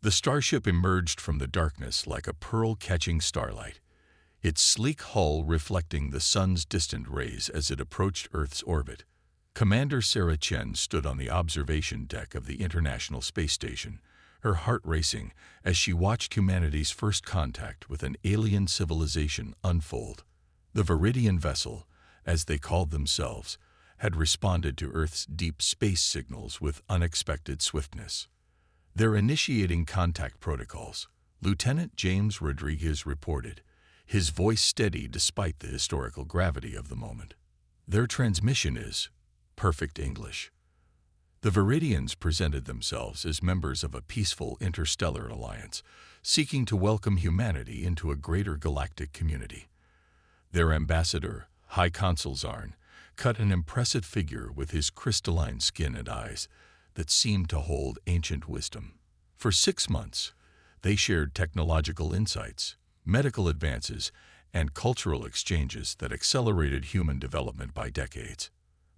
The starship emerged from the darkness like a pearl catching starlight, its sleek hull reflecting the sun's distant rays as it approached Earth's orbit. Commander Sarah Chen stood on the observation deck of the International Space Station, her heart racing as she watched humanity's first contact with an alien civilization unfold. The Viridian vessel, as they called themselves, had responded to Earth's deep space signals with unexpected swiftness. Their initiating contact protocols, Lieutenant James Rodriguez reported, his voice steady despite the historical gravity of the moment. Their transmission is perfect English. The Viridians presented themselves as members of a peaceful interstellar alliance, seeking to welcome humanity into a greater galactic community. Their ambassador, High Consul Zarn, cut an impressive figure with his crystalline skin and eyes that seemed to hold ancient wisdom. For 6 months, they shared technological insights, medical advances, and cultural exchanges that accelerated human development by decades.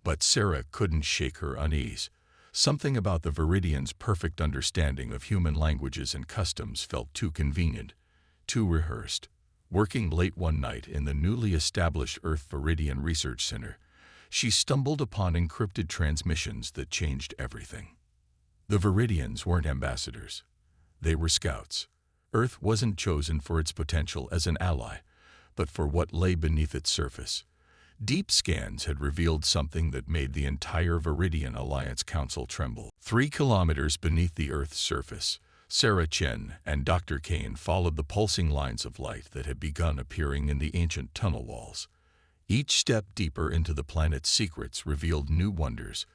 But Sarah couldn't shake her unease. Something about the Viridians' perfect understanding of human languages and customs felt too convenient, too rehearsed. Working late one night in the newly established Earth Viridian Research Center, she stumbled upon encrypted transmissions that changed everything. The Viridians weren't ambassadors. They were scouts. Earth wasn't chosen for its potential as an ally, but for what lay beneath its surface. Deep scans had revealed something that made the entire Viridian Alliance Council tremble. 3 kilometers beneath the Earth's surface, Sarah Chen and Dr. Kane followed the pulsing lines of light that had begun appearing in the ancient tunnel walls. Each step deeper into the planet's secrets revealed new wonders,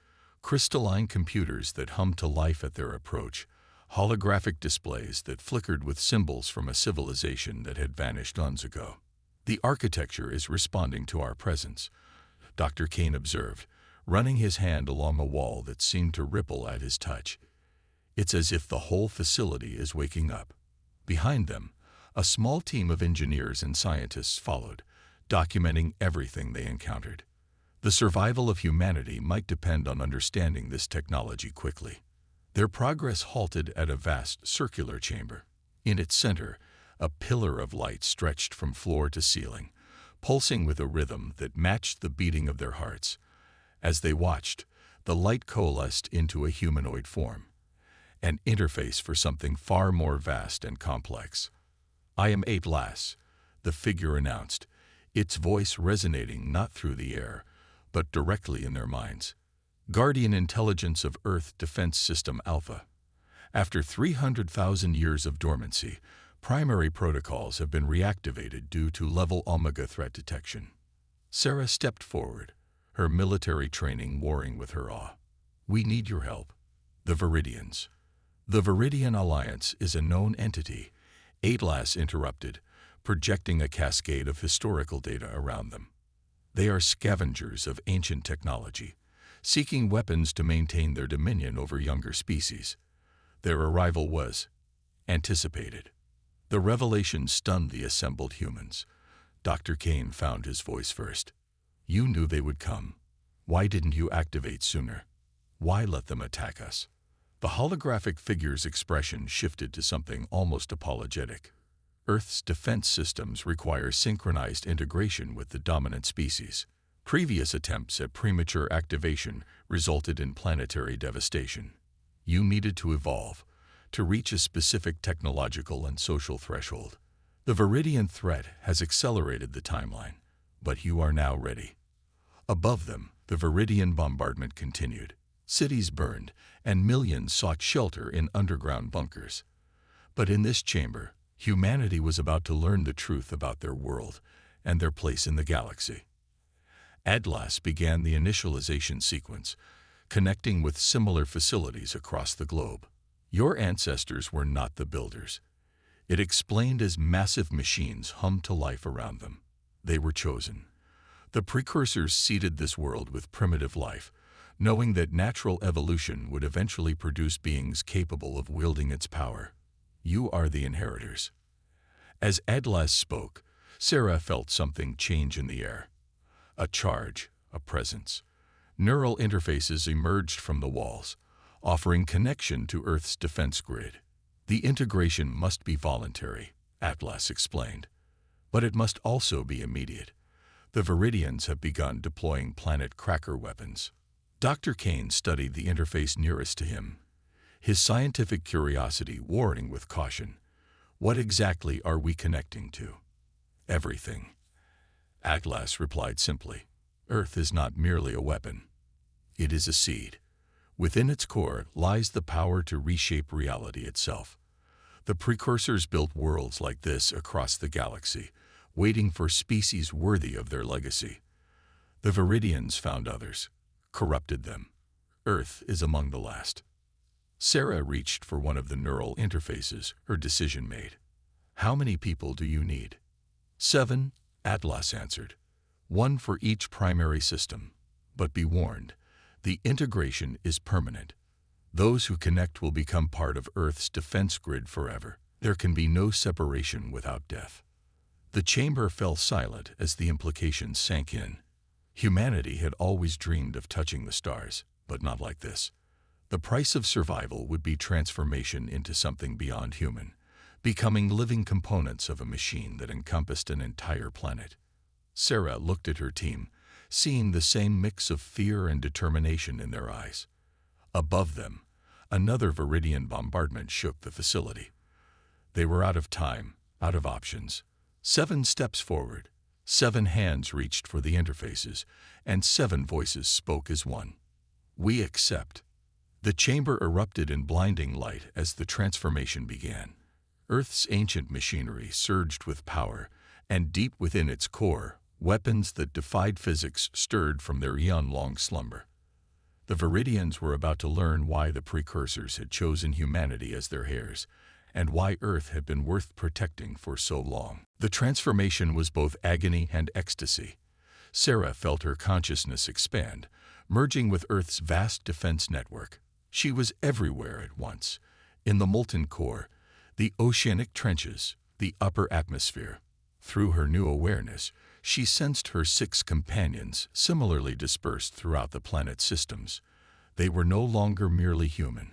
crystalline computers that hummed to life at their approach, holographic displays that flickered with symbols from a civilization that had vanished eons ago. The architecture is responding to our presence, Dr. Kane observed, running his hand along a wall that seemed to ripple at his touch. It's as if the whole facility is waking up. Behind them, a small team of engineers and scientists followed, documenting everything they encountered. The survival of humanity might depend on understanding this technology quickly. Their progress halted at a vast circular chamber. In its center, a pillar of light stretched from floor to ceiling, pulsing with a rhythm that matched the beating of their hearts. As they watched, the light coalesced into a humanoid form, an interface for something far more vast and complex. "I am Atlas," the figure announced, its voice resonating not through the air, but directly in their minds. "Guardian Intelligence of Earth Defense System Alpha. After 300,000 years of dormancy, primary protocols have been reactivated due to level Omega threat detection." Sarah stepped forward, her military training warring with her awe. "We need your help." The Viridians. "The Viridian Alliance is a known entity," Atlas interrupted, projecting a cascade of historical data around them. "They are scavengers of ancient technology, seeking weapons to maintain their dominion over younger species. Their arrival was anticipated." The revelation stunned the assembled humans. Dr. Kane found his voice first. "You knew they would come. Why didn't you activate sooner? Why let them attack us?" The holographic figure's expression shifted to something almost apologetic. "Earth's defense systems require synchronized integration with the dominant species. Previous attempts at premature activation resulted in planetary devastation. You needed to evolve, to reach a specific technological and social threshold. The Viridian threat has accelerated the timeline, but you are now ready." Above them, the Viridian bombardment continued. Cities burned, and millions sought shelter in underground bunkers. But in this chamber, humanity was about to learn the truth about their world and their place in the galaxy. Atlas began the initialization sequence, connecting with similar facilities across the globe. "Your ancestors were not the builders," it explained as massive machines hummed to life around them. "They were chosen. The precursors seeded this world with primitive life, knowing that natural evolution would eventually produce beings capable of wielding its power. You are the inheritors." As Atlas spoke, Sarah felt something change in the air. A charge, a presence. Neural interfaces emerged from the walls, offering connection to Earth's defense grid. The integration must be voluntary, Atlas explained, but it must also be immediate. The Viridians have begun deploying planet cracker weapons. Dr. Kane studied the interface nearest to him, his scientific curiosity warring with caution. What exactly are we connecting to? Everything. Atlas replied simply. Earth is not merely a weapon. It is a seed. Within its core lies the power to reshape reality itself. The precursors built worlds like this across the galaxy, waiting for species worthy of their legacy. The Viridians found others, corrupted them. Earth is among the last. Sarah reached for one of the neural interfaces, her decision made. How many people do you need? 7, Atlas answered. 1 for each primary system. But be warned, the integration is permanent. Those who connect will become part of Earth's defense grid forever. There can be no separation without death. The chamber fell silent as the implications sank in. Humanity had always dreamed of touching the stars, but not like this. The price of survival would be transformation into something beyond human, becoming living components of a machine that encompassed an entire planet. Sarah looked at her team, seeing the same mix of fear and determination in their eyes. Above them, another Viridian bombardment shook the facility. They were out of time, out of options. 7 steps forward, 7 hands reached for the interfaces, and 7 voices spoke as one. We accept. The chamber erupted in blinding light as the transformation began. Earth's ancient machinery surged with power, and deep within its core, weapons that defied physics stirred from their eon-long slumber. The Viridians were about to learn why the precursors had chosen humanity as their heirs, and why Earth had been worth protecting for so long. The transformation was both agony and ecstasy. Sarah felt her consciousness expand, merging with Earth's vast defense network. She was everywhere at once, in the molten core, the oceanic trenches, the upper atmosphere. Through her new awareness, she sensed her 6 companions similarly dispersed throughout the planet's systems. They were no longer merely human.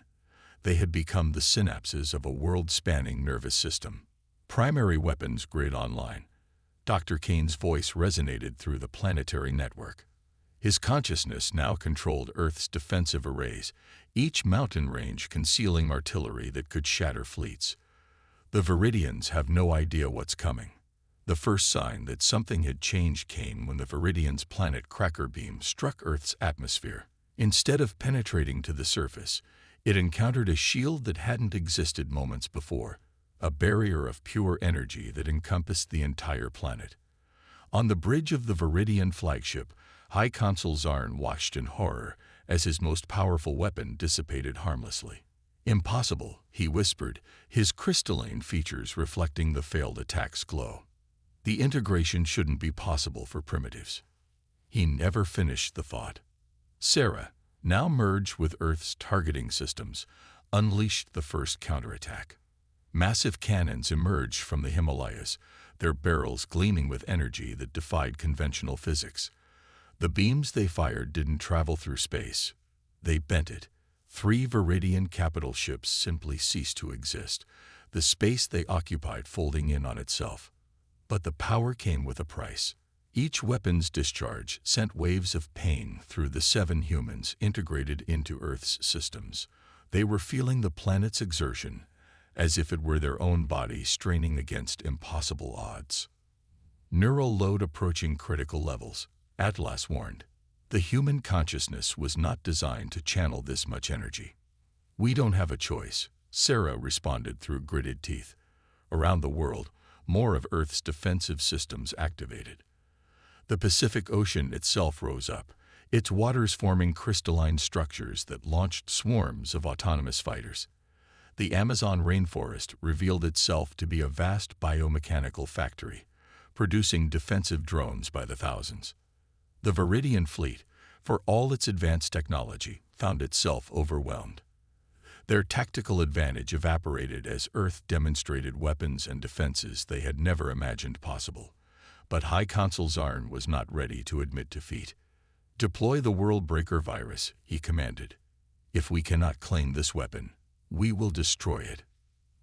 They had become the synapses of a world-spanning nervous system. Primary weapons grid online. Dr. Kane's voice resonated through the planetary network. His consciousness now controlled Earth's defensive arrays, each mountain range concealing artillery that could shatter fleets. The Viridians have no idea what's coming. The first sign that something had changed came when the Viridians' planet cracker beam struck Earth's atmosphere. Instead of penetrating to the surface, it encountered a shield that hadn't existed moments before, a barrier of pure energy that encompassed the entire planet. On the bridge of the Viridian flagship, High Consul Zarn watched in horror as his most powerful weapon dissipated harmlessly. Impossible, he whispered, his crystalline features reflecting the failed attack's glow. The integration shouldn't be possible for primitives. He never finished the thought. Sarah, now merged with Earth's targeting systems, unleashed the first counterattack. Massive cannons emerged from the Himalayas, their barrels gleaming with energy that defied conventional physics. The beams they fired didn't travel through space. They bent it. 3 Viridian capital ships simply ceased to exist, the space they occupied folding in on itself. But the power came with a price. Each weapon's discharge sent waves of pain through the 7 humans integrated into Earth's systems. They were feeling the planet's exertion, as if it were their own body straining against impossible odds. Neural load approaching critical levels, Atlas warned. The human consciousness was not designed to channel this much energy. We don't have a choice, Sarah responded through gritted teeth. Around the world, more of Earth's defensive systems activated. The Pacific Ocean itself rose up, its waters forming crystalline structures that launched swarms of autonomous fighters. The Amazon rainforest revealed itself to be a vast biomechanical factory, producing defensive drones by the thousands. The Viridian fleet, for all its advanced technology, found itself overwhelmed. Their tactical advantage evaporated as Earth demonstrated weapons and defenses they had never imagined possible. But High Consul Zarn was not ready to admit defeat. Deploy the World Breaker virus, he commanded. If we cannot claim this weapon, we will destroy it.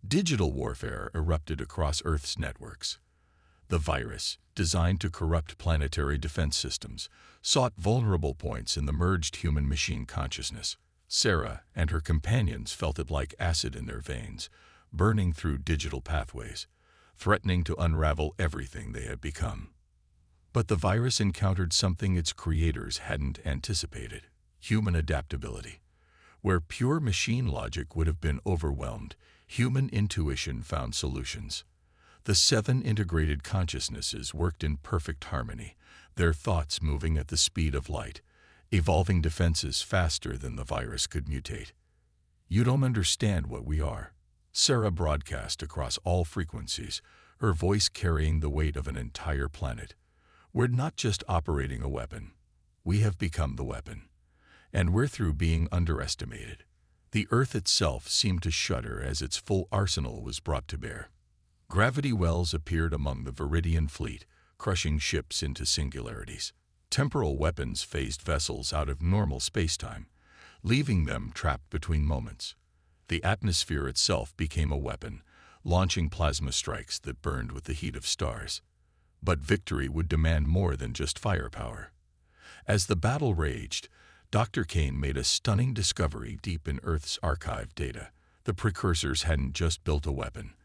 Digital warfare erupted across Earth's networks. The virus, designed to corrupt planetary defense systems, sought vulnerable points in the merged human-machine consciousness. Sarah and her companions felt it like acid in their veins, burning through digital pathways, threatening to unravel everything they had become. But the virus encountered something its creators hadn't anticipated: human adaptability. Where pure machine logic would have been overwhelmed, human intuition found solutions. The 7 integrated consciousnesses worked in perfect harmony, their thoughts moving at the speed of light, evolving defenses faster than the virus could mutate. "You don't understand what we are," Sarah broadcast across all frequencies, her voice carrying the weight of an entire planet. "We're not just operating a weapon. We have become the weapon. And we're through being underestimated." The Earth itself seemed to shudder as its full arsenal was brought to bear. Gravity wells appeared among the Viridian fleet, crushing ships into singularities. Temporal weapons phased vessels out of normal spacetime, leaving them trapped between moments. The atmosphere itself became a weapon, launching plasma strikes that burned with the heat of stars. But victory would demand more than just firepower. As the battle raged, Dr. Kane made a stunning discovery deep in Earth's archive data. The precursors hadn't just built a weapon.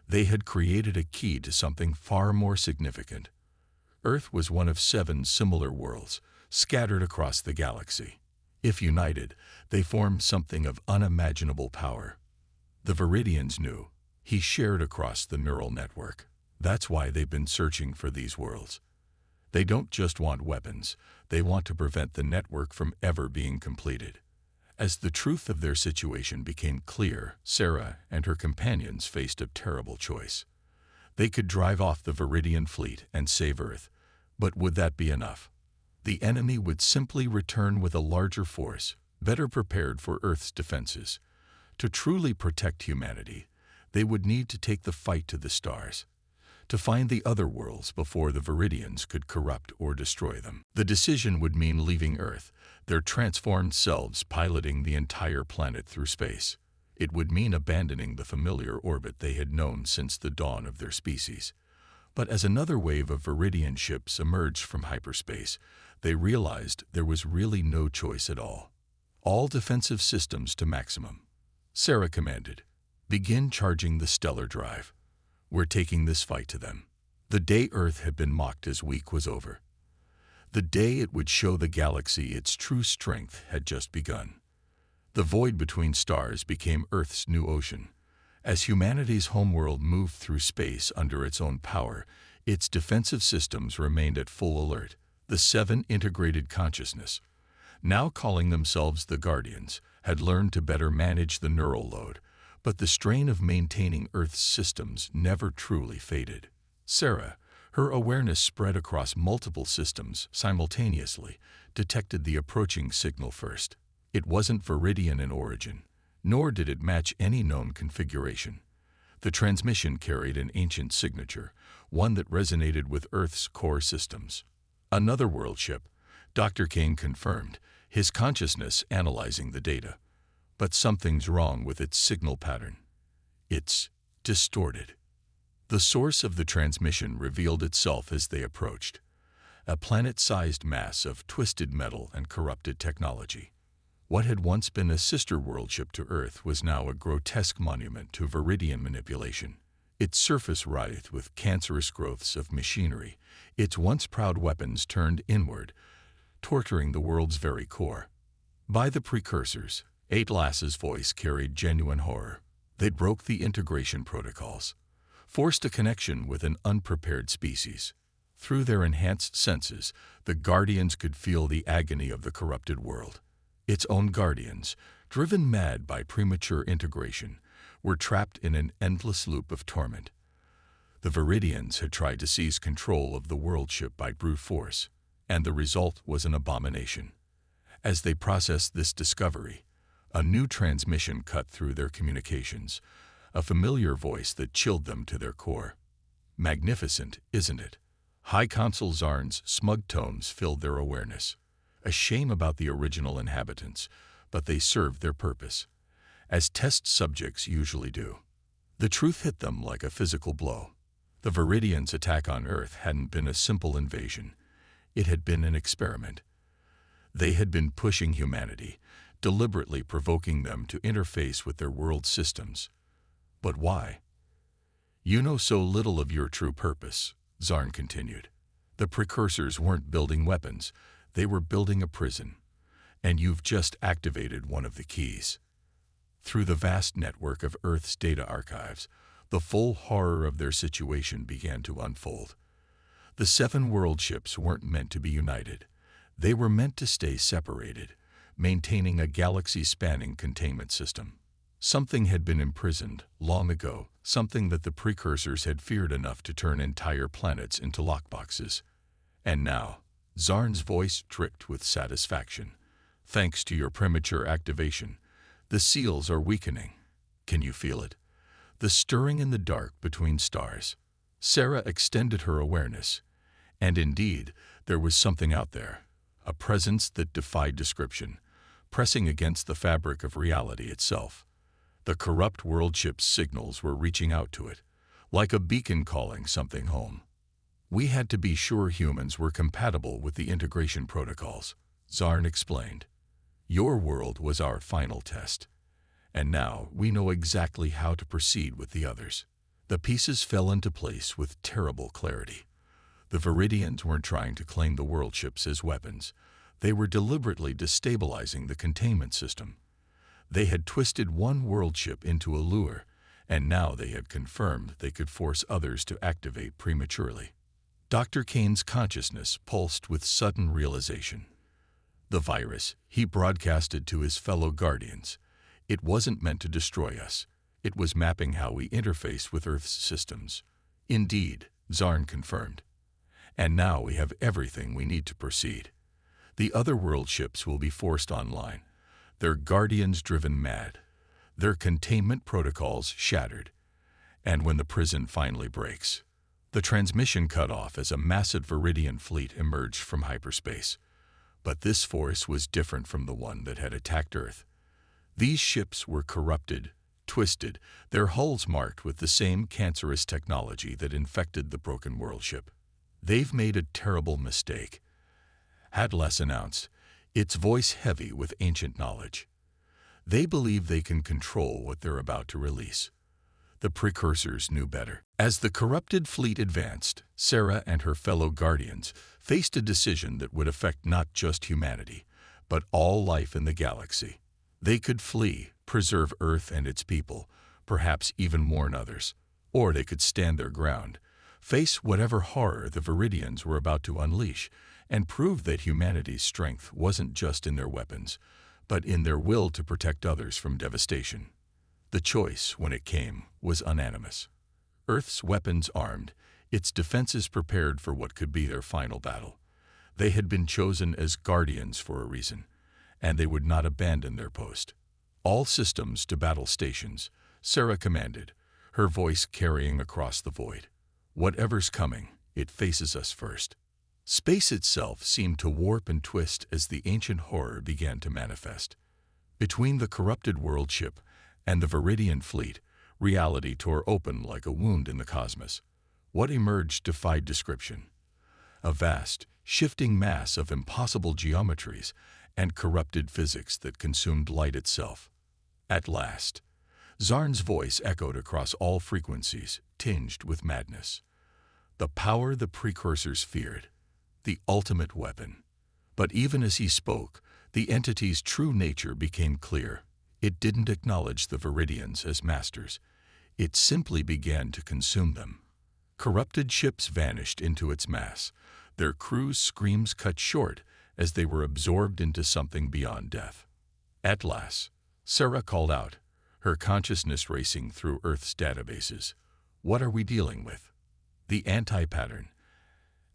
They had created a key to something far more significant. Earth was one of 7 similar worlds, scattered across the galaxy. If united, they formed something of unimaginable power. The Viridians knew. He shared across the neural network. That's why they've been searching for these worlds. They don't just want weapons, they want to prevent the network from ever being completed. As the truth of their situation became clear, Sarah and her companions faced a terrible choice. They could drive off the Viridian fleet and save Earth, but would that be enough? The enemy would simply return with a larger force, better prepared for Earth's defenses. To truly protect humanity, they would need to take the fight to the stars, to find the other worlds before the Viridians could corrupt or destroy them. The decision would mean leaving Earth, their transformed selves piloting the entire planet through space. It would mean abandoning the familiar orbit they had known since the dawn of their species. But as another wave of Viridian ships emerged from hyperspace, they realized there was really no choice at all. All defensive systems to maximum. Sarah commanded, "Begin charging the stellar drive. We're taking this fight to them." The day Earth had been mocked as weak was over. The day it would show the galaxy its true strength had just begun. The void between stars became Earth's new ocean. As humanity's homeworld moved through space under its own power, its defensive systems remained at full alert. The 7 integrated consciousness, now calling themselves the Guardians, had learned to better manage the neural load, but the strain of maintaining Earth's systems never truly faded. Sarah, her awareness spread across multiple systems simultaneously, detected the approaching signal first. It wasn't Viridian in origin, nor did it match any known configuration. The transmission carried an ancient signature, one that resonated with Earth's core systems. Another world ship, Dr. Kane confirmed, his consciousness analyzing the data. But something's wrong with its signal pattern. It's distorted. The source of the transmission revealed itself as they approached. A planet-sized mass of twisted metal and corrupted technology. What had once been a sister world ship to Earth was now a grotesque monument to Viridian manipulation. Its surface writhed with cancerous growths of machinery, its once proud weapons turned inward, torturing the world's very core. By the precursors, Atlas's voice carried genuine horror. They broke the integration protocols, forced a connection with an unprepared species. Through their enhanced senses, the Guardians could feel the agony of the corrupted world. Its own Guardians, driven mad by premature integration, were trapped in an endless loop of torment. The Viridians had tried to seize control of the world ship by brute force, and the result was an abomination. As they processed this discovery, a new transmission cut through their communications, a familiar voice that chilled them to their core. Magnificent, isn't it? High Consul Zarn's smug tones filled their awareness. A shame about the original inhabitants, but they served their purpose, as test subjects usually do. The truth hit them like a physical blow. The Viridians' attack on Earth hadn't been a simple invasion. It had been an experiment. They had been pushing humanity, deliberately provoking them to interface with their world systems. But why? You know so little of your true purpose, Zarn continued. The precursors weren't building weapons. They were building a prison. And you've just activated one of the keys. Through the vast network of Earth's data archives, the full horror of their situation began to unfold. The 7 world ships weren't meant to be united. They were meant to stay separated, maintaining a galaxy-spanning containment system. Something had been imprisoned long ago, something that the precursors had feared enough to turn entire planets into lockboxes. And now, Zarn's voice tricked with satisfaction. Thanks to your premature activation, the seals are weakening. Can you feel it? The stirring in the dark between stars. Sarah extended her awareness. And indeed, there was something out there. A presence that defied description, pressing against the fabric of reality itself. The corrupt world ship's signals were reaching out to it, like a beacon calling something home. We had to be sure humans were compatible with the integration protocols, Zarn explained. Your world was our final test. And now we know exactly how to proceed with the others. The pieces fell into place with terrible clarity. The Viridians weren't trying to claim the world ships as weapons. They were deliberately destabilizing the containment system. They had twisted one world ship into a lure, and now they had confirmed they could force others to activate prematurely. Dr. Kane's consciousness pulsed with sudden realization. The virus, he broadcasted to his fellow Guardians. It wasn't meant to destroy us. It was mapping how we interface with Earth's systems. Indeed, Zarn confirmed. And now we have everything we need to proceed. The other world ships will be forced online, their Guardians driven mad, their containment protocols shattered. And when the prison finally breaks, the transmission cut off as a massive Viridian fleet emerged from hyperspace. But this force was different from the one that had attacked Earth. These ships were corrupted, twisted, their hulls marked with the same cancerous technology that infected the broken world ship. They've made a terrible mistake, Atlas announced, its voice heavy with ancient knowledge. They believe they can control what they're about to release. The precursors knew better. As the corrupted fleet advanced, Sarah and her fellow Guardians faced a decision that would affect not just humanity, but all life in the galaxy. They could flee, preserve Earth and its people, perhaps even warn others. Or they could stand their ground, face whatever horror the Viridians were about to unleash, and prove that humanity's strength wasn't just in their weapons, but in their will to protect others from devastation. The choice, when it came, was unanimous. Earth's weapons armed, its defenses prepared for what could be their final battle. They had been chosen as guardians for a reason, and they would not abandon their post. All systems to battle stations, Sarah commanded, her voice carrying across the void. Whatever's coming, it faces us first. Space itself seemed to warp and twist as the ancient horror began to manifest. Between the corrupted world ship and the Viridian fleet, reality tore open like a wound in the cosmos. What emerged defied description. A vast, shifting mass of impossible geometries and corrupted physics that consumed light itself. At last, Zarn's voice echoed across all frequencies, tinged with madness. The power the precursors feared, the ultimate weapon. But even as he spoke, the entity's true nature became clear. It didn't acknowledge the Viridians as masters. It simply began to consume them. Corrupted ships vanished into its mass, their crews' screams cut short as they were absorbed into something beyond death. At last, Sarah called out, her consciousness racing through Earth's databases. What are we dealing with? The anti-pattern.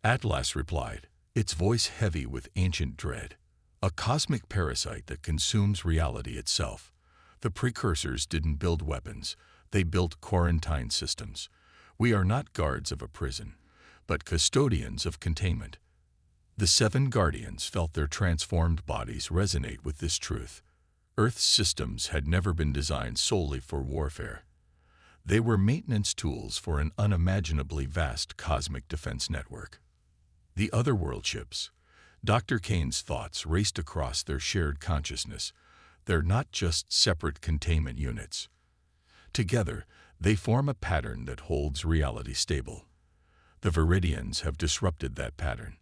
Atlas replied, its voice heavy with ancient dread. A cosmic parasite that consumes reality itself. The precursors didn't build weapons, they built quarantine systems. We are not guards of a prison, but custodians of containment. The 7 Guardians felt their transformed bodies resonate with this truth. Earth's systems had never been designed solely for warfare. They were maintenance tools for an unimaginably vast cosmic defense network. The other world ships. Dr. Kane's thoughts raced across their shared consciousness. They're not just separate containment units. Together, they form a pattern that holds reality stable. The Viridians have disrupted that pattern.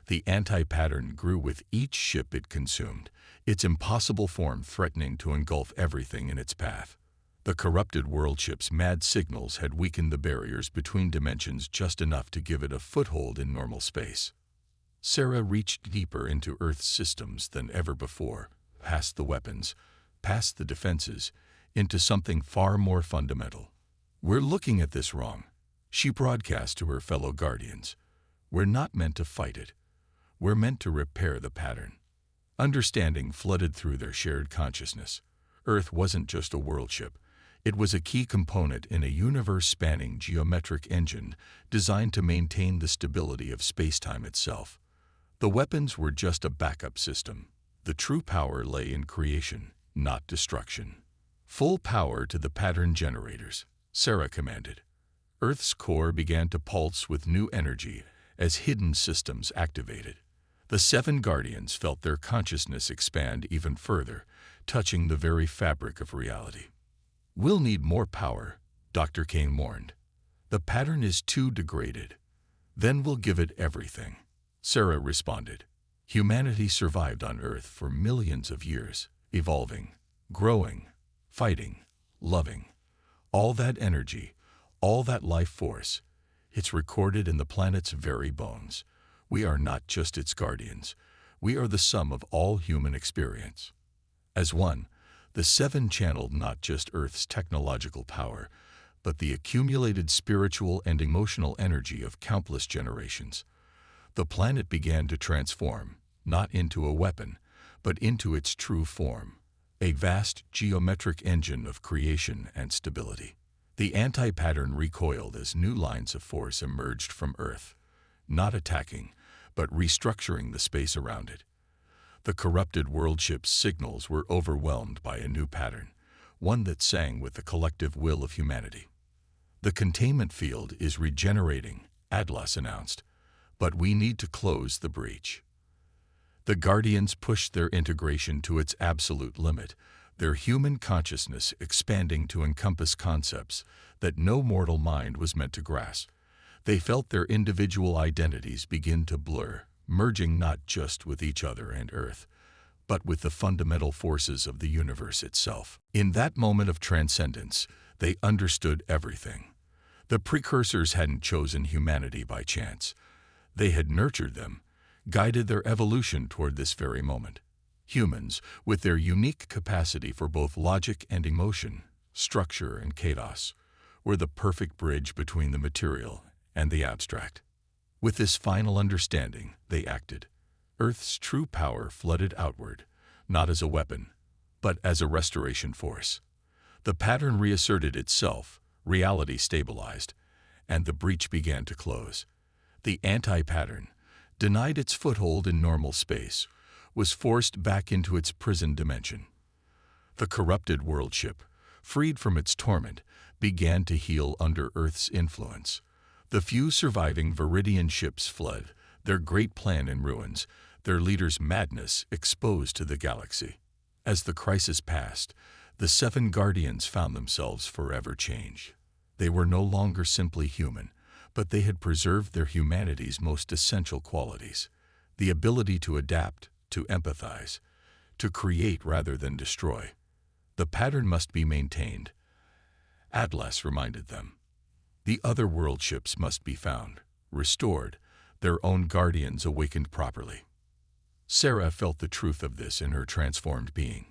The anti-pattern grew with each ship it consumed, its impossible form threatening to engulf everything in its path. The corrupted world ship's mad signals had weakened the barriers between dimensions just enough to give it a foothold in normal space. Sarah reached deeper into Earth's systems than ever before, past the weapons, past the defenses, into something far more fundamental. "We're looking at this wrong," she broadcast to her fellow Guardians. "We're not meant to fight it. We're meant to repair the pattern." Understanding flooded through their shared consciousness. Earth wasn't just a world ship. It was a key component in a universe-spanning geometric engine designed to maintain the stability of space-time itself. The weapons were just a backup system. The true power lay in creation, not destruction. "Full power to the pattern generators," Sarah commanded. Earth's core began to pulse with new energy as hidden systems activated. The 7 Guardians felt their consciousness expand even further, touching the very fabric of reality. "We'll need more power," Dr. Kane warned. "The pattern is too degraded. Then we'll give it everything," Sarah responded. Humanity survived on Earth for millions of years, evolving, growing, fighting, loving. All that energy, all that life force, it's recorded in the planet's very bones. We are not just its guardians. We are the sum of all human experience. As one, the 7 channeled not just Earth's technological power, but the accumulated spiritual and emotional energy of countless generations. The planet began to transform, not into a weapon, but into its true form, a vast geometric engine of creation and stability. The anti-pattern recoiled as new lines of force emerged from Earth, not attacking, but restructuring the space around it. The corrupted world ship's signals were overwhelmed by a new pattern, one that sang with the collective will of humanity. "The containment field is regenerating," Atlas announced, "but we need to close the breach." The Guardians pushed their integration to its absolute limit, their human consciousness expanding to encompass concepts that no mortal mind was meant to grasp. They felt their individual identities begin to blur, merging not just with each other and Earth, but with the fundamental forces of the universe itself. In that moment of transcendence, they understood everything. The precursors hadn't chosen humanity by chance. They had nurtured them, guided their evolution toward this very moment. Humans, with their unique capacity for both logic and emotion, structure and chaos, were the perfect bridge between the material and the abstract. With this final understanding, they acted. Earth's true power flooded outward, not as a weapon, but as a restoration force. The pattern reasserted itself, reality stabilized, and the breach began to close. The anti-pattern, denied its foothold in normal space, was forced back into its prison dimension. The corrupted world ship, freed from its torment, began to heal under Earth's influence. The few surviving Viridian ships fled, their great plan in ruins, their leader's madness exposed to the galaxy. As the crisis passed, the 7 Guardians found themselves forever changed. They were no longer simply human, but they had preserved their humanity's most essential qualities: the ability to adapt, to empathize, to create rather than destroy. The pattern must be maintained, Atlas reminded them. The other world ships must be found, restored, their own guardians awakened properly. Sarah felt the truth of this in her transformed being.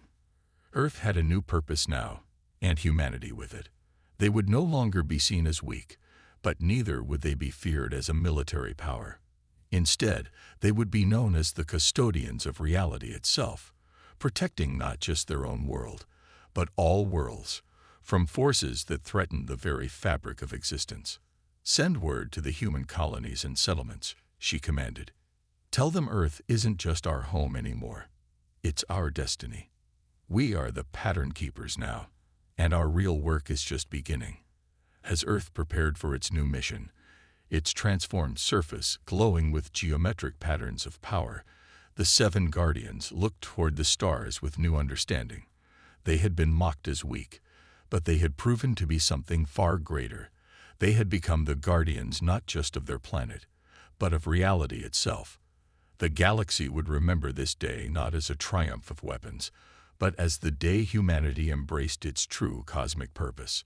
Earth had a new purpose now, and humanity with it. They would no longer be seen as weak, but neither would they be feared as a military power. Instead, they would be known as the custodians of reality itself, protecting not just their own world, but all worlds, from forces that threatened the very fabric of existence. "Send word to the human colonies and settlements," she commanded. "Tell them Earth isn't just our home anymore. It's our destiny. We are the pattern keepers now, and our real work is just beginning." as Earth prepared for its new mission, its transformed surface glowing with geometric patterns of power. The seven guardians looked toward the stars with new understanding. They had been mocked as weak, but they had proven to be something far greater. They had become the guardians not just of their planet, but of reality itself. The galaxy would remember this day not as a triumph of weapons, but as the day humanity embraced its true cosmic purpose.